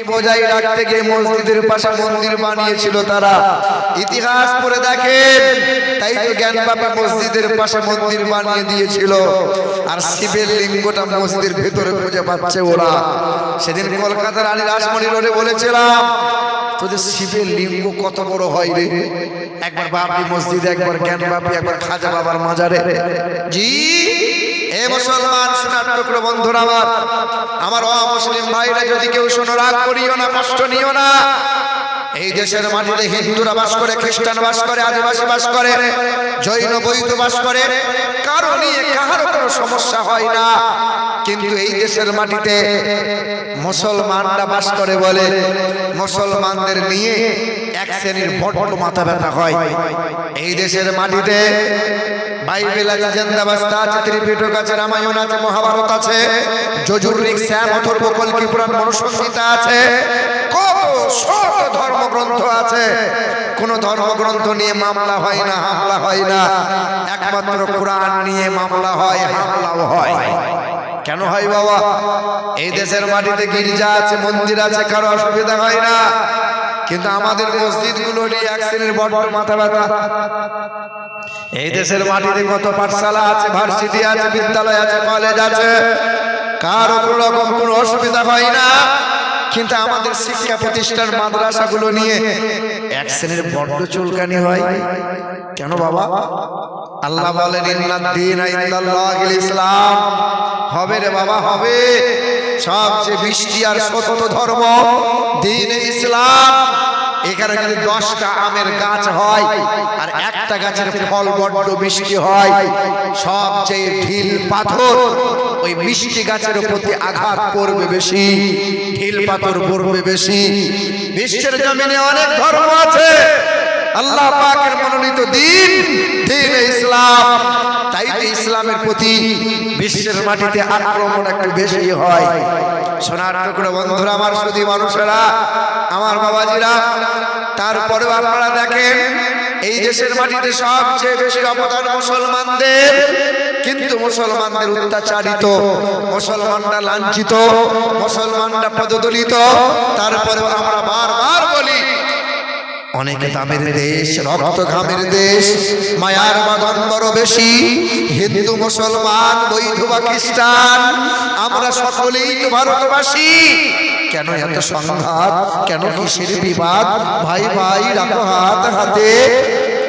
বজায় রাখতে গিয়ে মসজিদের পাশে মন্দির বানিয়েছিল তারা। ইতিহাস পড়ে দেখেন, তাই তো জ্ঞানবাপী মসজিদের পাশে মন্দির বানিয়ে দিয়েছিল। আর শিবের লিঙ্গটা মসজিদের ভেতরে খুঁজে পাচ্ছে ওরা। সেদিন কলকাতার আলী রাসমণি রোডে বলেছিলাম, তোদের শিবের লিঙ্গ কত বড় হয় রে। একবার বাবরি মসজিদ, একবার জ্ঞানবাপী, একবার খাজা বাবার মাজারে। জি এ মুসলমান সোনার টুকরো বন্ধুরা আমার অমুসলিম ভাইরা, যদি কেউ শোনো রাগ করিও না, কষ্ট নিও না। এই দেশের মাটিতে হিন্দুরা বাস করে, খ্রিস্টান বাস করে, আদিবাসী বাস করে, জৈন বৌদ্ধ বাস করে, কারো নিয়ে কাহারও কোনো সমস্যা হয় না। কিন্তু এই দেশের মাটিতে মুসলমানরা বাস করে বলে মুসলমানদের নিয়ে এক শ্রেণীর বড্ড মাথা ব্যথা হয়। এই দেশের মাটিতে বাইবেল আছে, জিন্দাবাস্তা আছে, ত্রিপিটক আছে, রামায়ণ আছে, মহাভারত আছে, যজুর ঋক, শ্যাম, অথর্ব, কল্কি পুরাণ, মনুসংহিতা আছে, কত শত ধর্মগ্রন্থ আছে। কোন ধর্মগ্রন্থ নিয়ে মামলা হয় না, হামলা হয় না। একমাত্র কোরআন নিয়ে মামলা হয়, হামলাও হয়। কেন হয় বাবা? এই দেশের মাটিতে গির্জা আছে, মন্দির আছে, কারো অসুবিধা হয় না। কিন্তু আমাদের মসজিদগুলো নিয়ে এক শ্রেণীর বড় মাথা ব্যথা। এই দেশের মাটিতে কত পাঠশালা আছে, ভার্সিটি আছে, বিদ্যালয় আছে, কলেজ আছে, কারো কোনো রকম কোনো অসুবিধা হয় না। কিন্তু আমাদের শিক্ষা প্রতিষ্ঠান, মাদ্রাসাগুলো নিয়ে এক শ্রেণীর বড্ড চুলকানি হয়। কেন বাবা? আল্লাহ বলেন ইন্নাদ-দীনা ইনদাল্লাহিল ইসলাম। হবে রে বাবা, হবে। সবচেয়ে মিষ্টি আর সত্য ধর্ম দ্বীন ইসলাম। এখানে যদি 10টা আমের গাছ হয় আর একটা গাছের ফল বড্ড মিষ্টি হয়, সবচেয়ে ঢিল পাথর ওই মিষ্টি গাছের প্রতি আঘাত করবে বেশি, ঢিল পাথর পড়বে বেশি। বিশ্বের জমিনে অনেক ধর্ম আছে, আল্লাহ পাকের মনোনীত দ্বীন দ্বীন ইসলাম। তাই তো ইসলামের প্রতি বিশ্বের মাটিতে আক্রমণ একটু বেশি হয়। সোনার টুকরো বন্ধুরা আমার, শুধু মানুষেরা, আমার বাবাজিরা, তারপরেও আপনারা দেখেন এই দেশের মাটিতে সবচেয়ে বেশি অবদান মুসলমানদের। কিন্তু মুসলমানদের অত্যাচারিত, মুসলমানরা লাঞ্ছিত, মুসলমানরা পদদলিত। তারপরেও আমরা বারবার বলি অনেক দামের দেশ, রক্ত ঘামের দেশ, মায়ার বাঁধন বড় বেশি। হিন্দু, মুসলমান, বৈধ বা খ্রিস্টান, আমরা সকলেই তো ভারতবাসী। কেন এত সংঘাত? কেন কিসের বিবাদ? ভাই ভাই রাখো হাত হাতে।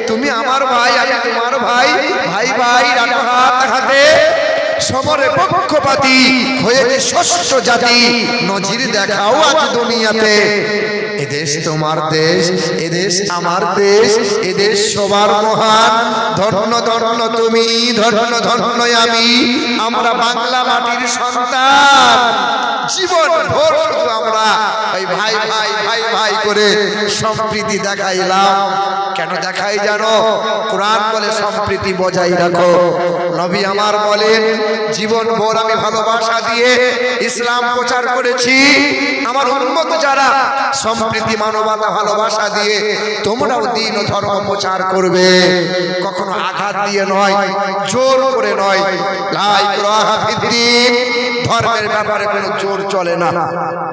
তুমি আমার ভাই, আমি তোমার ভাই, ভাই ভাই রাখো হাত হাতে। সমরে পক্ষপাতী হয়েছে ষষ্ঠ জাতি, নজির দেখাও আজ দুনিয়াতে। এদেশ তোমার দেশ, এদেশ আমার দেশ, এদেশ সবার মহান। ধন্য ধন্য তুমি, ধন্য ধন্য আমি, আমরা বাংলা মাটির সন্তান। জীবন ভোর শুধু আমরা ওই ভাই ভাই ভাই ভাই করে সম্প্রীতি দেখাইলাম। কেন দেখাই জানো? কোরআন বলে সম্প্রীতি বজায় রাখো। নবী আমার বলেন জীবন ভোর আমি ভালোবাসা দিয়ে ইসলাম প্রচার করেছি। আমার উম্মত যারা সম্প্রীতি, মানবতা, ভালোবাসা দিয়ে তোমরাও দ্বীন ও ধর্ম প্রচার করবে। কখনো আঘাত দিয়ে নয়, জোর করে নয়। লা ইকরাহা ফিদ্দীন, ধর্মের ব্যাপারে কোনো জোর চলে না।